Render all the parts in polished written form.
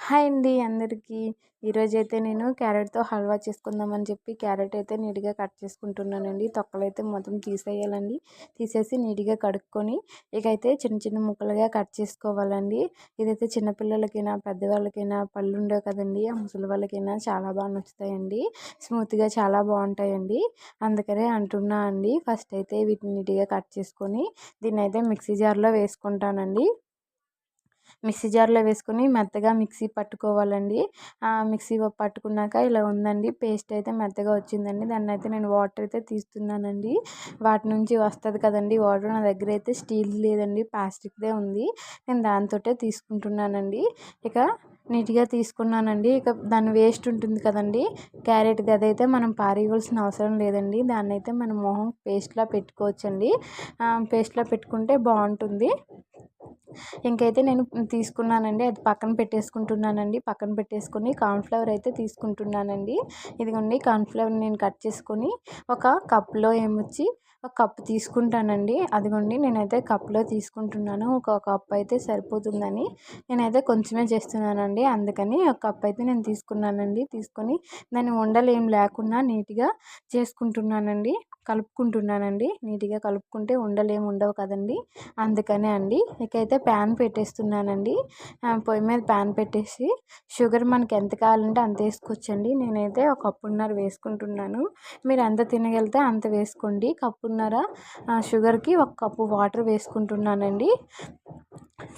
Hi అండి అందరికీ. ఈరోజైతే నేను క్యారెట్‌తో హల్వా చేసుకుందామని చెప్పి క్యారెట్ అయితే నీట్‌గా కట్ చేసుకుంటున్నానండి. తొక్కలైతే మొత్తం తీసేయాలండి. తీసేసి నీట్‌గా కడుక్కొని ఇకైతే చిన్న చిన్న ముక్కలుగా కట్ చేసుకోవాలండి. ఇదైతే చిన్న పిల్లలకైనా, పెద్దవాళ్ళకైనా పళ్ళుండవు కదండీ! ఆ ముసలి వాళ్ళకైనా చాలా బాగా నచ్చుతాయండి. స్మూత్‌గా చాలా బావుంటాయండి. అందుకనే అంటున్నా అండి. ఫస్ట్ అయితే వీటిని నీట్‌గా కట్ చేసుకొని దీన్నైతే మిక్సీ జార్‌లో వేసుకుంటానండి. మిక్సీ జార్‌లో వేసుకొని మెత్తగా మిక్సీ పట్టుకోవాలండి. మిక్సీ పట్టుకున్నాక ఇలా ఉందండి. పేస్ట్ అయితే మెత్తగా వచ్చిందండి. దాన్నైతే నేను వాటర్ అయితే తీస్తున్నానండి. వాటి నుంచి వస్తది కదండీ వాటర్. నా దగ్గర అయితే స్టీల్ లేదండి. ప్లాస్టిక్‌దే ఉంది. నేను దాంతోటే తీసుకుంటున్నానండి. ఇక నీట్‌గా తీసుకున్నానండి. ఇక దాని వేస్ట్ ఉంటుంది కదండీ క్యారెట్‌ది, అదైతే మనం పారేయవలసిన అవసరం లేదండి. దాన్నైతే మనం మొహం పేస్ట్‌లా పెట్టుకోవచ్చండి. పేస్ట్‌లా పెట్టుకుంటే బావుంటుంది. ఇంకైతే నేను తీసుకున్నానండి. అది పక్కన పెట్టేసుకుంటున్నానండి. పక్కన పెట్టేసుకొని కార్న్‌ఫ్లవర్ అయితే తీసుకుంటున్నానండి. ఇదిగోండి కార్న్‌ఫ్లవర్ నేను కట్ చేసుకొని ఒక కప్‌లో ఏమొచ్చి ఒక కప్ తీసుకుంటానండి. అదిగోండి నేనైతే కప్‌లో తీసుకుంటున్నాను. ఒక కప్ అయితే సరిపోతుందని నేనైతే కొంచెమే చేస్తున్నానండి. అందుకని ఒక కప్ అయితే నేను తీసుకున్నానండి. తీసుకొని దాన్ని ఉండలు ఏం లేకుండా నీట్‌గా చేసుకుంటున్నానండి. కలుపుకుంటున్నానండి. నీట్‌గా కలుపుకుంటే ఉండలేమి ఉండవు కదండీ! అందుకనే అండి. ఇకైతే ప్యాన్ పెట్టేస్తున్నానండి. పొయ్యి మీద ప్యాన్ పెట్టేసి షుగర్ మనకి ఎంత కావాలంటే అంత వేసుకోవచ్చండి. నేనైతే ఒక కప్పున్నర వేసుకుంటున్నాను. మీరు ఎంత తినగలిగితే అంత వేసుకోండి. కప్పున్నర షుగర్‌కి ఒక కప్పు వాటర్ వేసుకుంటున్నానండి.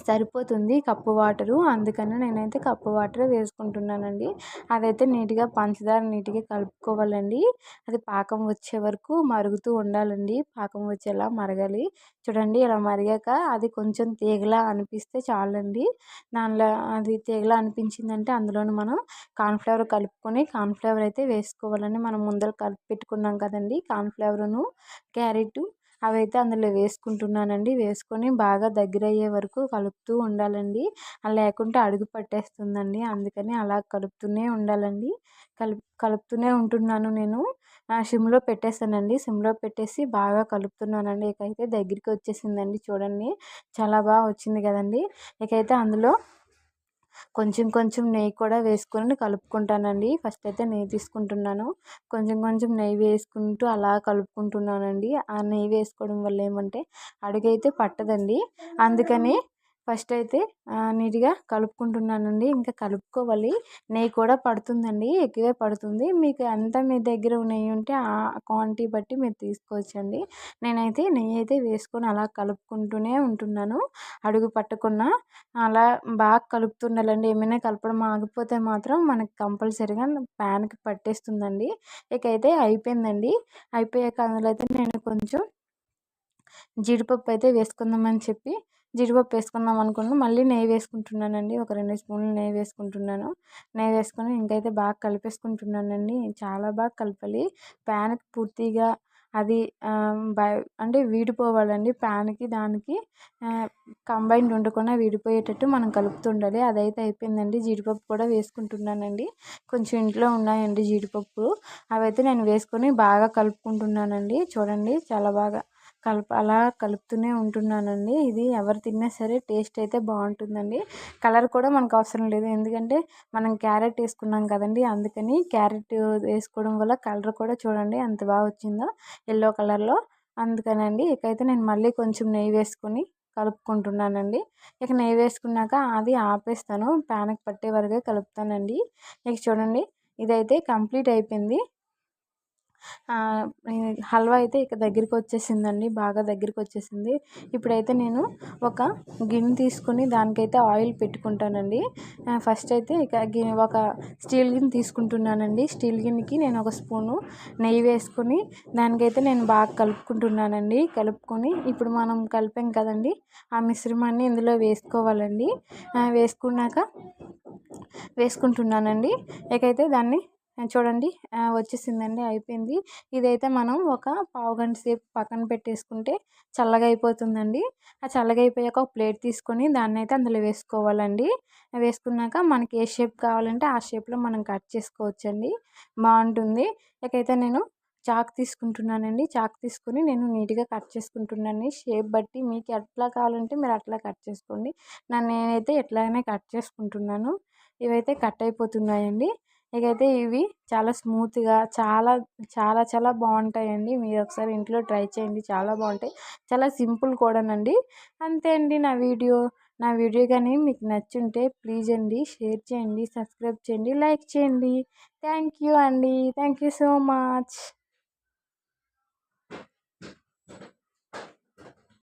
సరిపోతుంది కప్పు వాటరు. అందుకని నేనైతే కప్పు వాటర్ వేసుకుంటున్నానండి. అదైతే నీట్‌గా పంచదార నీట్‌గా కలుపుకోవాలండి. అది పాకం వచ్చే వరకు మరుగుతూ ఉండాలండి. పాకం వచ్చేలా మరగాలి. చూడండి ఇలా మరిగాక అది కొంచెం తీగలా అనిపిస్తే చాలండి. దానిలో అది తీగలా అనిపించిందంటే అందులోని మనం కార్న్‌ఫ్లవర్ కలుపుకొని కార్న్‌ఫ్లవర్ అయితే వేసుకోవాలండి. మనం ముందర కలిపి పెట్టుకున్నాం కదండీ కార్న్‌ఫ్లవరును, క్యారెటు, అవైతే అందులో వేసుకుంటున్నానండి. వేసుకొని బాగా దగ్గరయ్యే వరకు కలుపుతూ ఉండాలండి. లేకుంటే అడుగు పట్టేస్తుందండి. అందుకని అలా కలుపుతూనే ఉండాలండి. కలుపుతూనే ఉంటున్నాను నేను. సిమ్‌లో పెట్టేసానండి. సిమ్‌లో పెట్టేసి బాగా కలుపుతున్నానండి. ఇకైతే దగ్గరికి వచ్చేసిందండి చూడండి. చాలా బాగా వచ్చింది కదండీ! ఇకైతే అందులో కొంచెం కొంచెం నెయ్యి కూడా వేసుకొని కలుపుకుంటానండి. ఫస్ట్ అయితే నెయ్యి తీసుకుంటున్నాను. కొంచెం కొంచెం నెయ్యి వేసుకుంటూ అలా కలుపుకుంటున్నానండి. ఆ నెయ్యి వేసుకోవడం వల్ల ఏమంటే అడుగైతే పట్టదండి. అందుకని ఫస్ట్ అయితే నీట్‌గా కలుపుకుంటున్నానండి. ఇంకా కలుపుకోవాలి. నెయ్యి కూడా పడుతుందండి. ఎక్కువే పడుతుంది. మీకు ఎంత మీ దగ్గర నెయ్యి ఉంటే ఆ క్వాంటిటీ బట్టి మీరు తీసుకోవచ్చండి. నేనైతే నెయ్యి అయితే వేసుకొని అలా కలుపుకుంటూనే ఉంటున్నాను. అడుగు పట్టకుండా అలా బాగా కలుపుతుండాలండి. ఏమైనా కలపడం ఆగిపోతే మాత్రం మనకి కంపల్సరీగా ప్యాన్‌కి పట్టేస్తుందండి. ఇకైతే అయిపోయిందండి. అయిపోయాక అందులో అయితే నేను కొంచెం జీడిపప్పు అయితే వేసుకుందామని చెప్పి జీడిపప్పు వేసుకుందాం అనుకున్నాను. మళ్ళీ నెయ్యి వేసుకుంటున్నానండి. ఒక 2 స్పూన్లు నెయ్యి వేసుకుంటున్నాను. నెయ్యి వేసుకొని ఇంకైతే బాగా కలిపేసుకుంటున్నానండి. చాలా బాగా కలపాలి. ప్యాన్‌కి పూర్తిగా అది అంటే వీడిపోవాలండి. ప్యాన్‌కి దానికి ఆహ్, కంబైన్డ్ ఉండకుండా విడిపోయేటట్టు మనం కలుపుతుండాలి. అదైతే అయిపోయిందండి. జీడిపప్పు కూడా వేసుకుంటున్నానండి. కొంచెం ఇంట్లో ఉన్నాయండి జీడిపప్పులు. అవైతే నేను వేసుకొని బాగా కలుపుకుంటున్నానండి. చూడండి చాలా బాగా అలా కలుపుతూనే ఉంటున్నానండి. ఇది ఎవరు తిన్నా సరే టేస్ట్ అయితే బాగుంటుందండి. కలర్ కూడా మనకు అవసరం లేదు. ఎందుకంటే మనం క్యారెట్ వేసుకున్నాం కదండీ! అందుకని క్యారెట్ వేసుకోవడం వల్ల కలర్ కూడా చూడండి ఎంత బాగా వచ్చిందో యెల్లో కలర్‌లో. అందుకనండి ఇకైతే నేను మళ్ళీ కొంచెం నెయ్యి వేసుకొని కలుపుకుంటున్నానండి. ఇక నెయ్యి వేసుకున్నాక అది ఆపేస్తాను. ప్యాన్‌కి పట్టే వరకే కలుపుతానండి. ఇక చూడండి ఇదైతే కంప్లీట్ అయిపోయింది. ఈ హల్వా అయితే ఇక దగ్గరికొచ్చేసిందండి. బాగా దగ్గరికొచ్చేసింది. ఇప్పుడైతే నేను ఒక గిన్నె తీసుకొని దానికైతే ఆయిల్ పెట్టుకుంటానండి. ఫస్ట్ అయితే ఇక ఒక స్టీల్ గిన్నె తీసుకుంటున్నానండి. స్టీల్ గిన్నెకి నేను ఒక స్పూను నెయ్యి వేసుకొని దానికైతే నేను బాగా కలుపుకుంటున్నానండి. కలుపుకొని ఇప్పుడు మనం కలిపాం కదండీ! ఆ మిశ్రమాన్ని ఇందులో వేసుకోవాలండి. వేసుకున్నాక వేసుకుంటున్నానండి. ఇకైతే దాన్ని చూడండి వచ్చేసిందండి. అయిపోయింది. ఇదైతే మనం ఒక పావుగంట సేపు పక్కన పెట్టేసుకుంటే చల్లగా అయిపోతుందండి. ఆ చల్లగా అయిపోయాక ఒక ప్లేట్ తీసుకొని దాన్నైతే అందులో వేసుకోవాలండి. వేసుకున్నాక మనకి ఏ షేప్ కావాలంటే ఆ షేప్‌లో మనం కట్ చేసుకోవచ్చండి. బావుంటుంది. ఇకైతే నేను చాక్ తీసుకుంటున్నానండి. చాక్ తీసుకొని నేను నీట్‌గా కట్ చేసుకుంటున్నాను. షేప్ బట్టి మీకు ఎట్లా కావాలంటే మీరు అట్లా కట్ చేసుకోండి. నేనైతే ఎట్లాగనే కట్ చేసుకుంటున్నాను. ఇవైతే కట్ అయిపోతున్నాయండి. ఇకైతే ఇవి చాలా స్మూత్‌గా చాలా చాలా చాలా బాగుంటాయండి. మీరు ఒకసారి ఇంట్లో ట్రై చేయండి. చాలా బాగుంటాయి. చాలా సింపుల్ కూడానండి. అంతే అండి నా వీడియో కానీ మీకు నచ్చుంటే ప్లీజ్ అండి షేర్ చేయండి, సబ్స్క్రైబ్ చేయండి, లైక్ చేయండి. థ్యాంక్ యూ అండి. Thank you so much.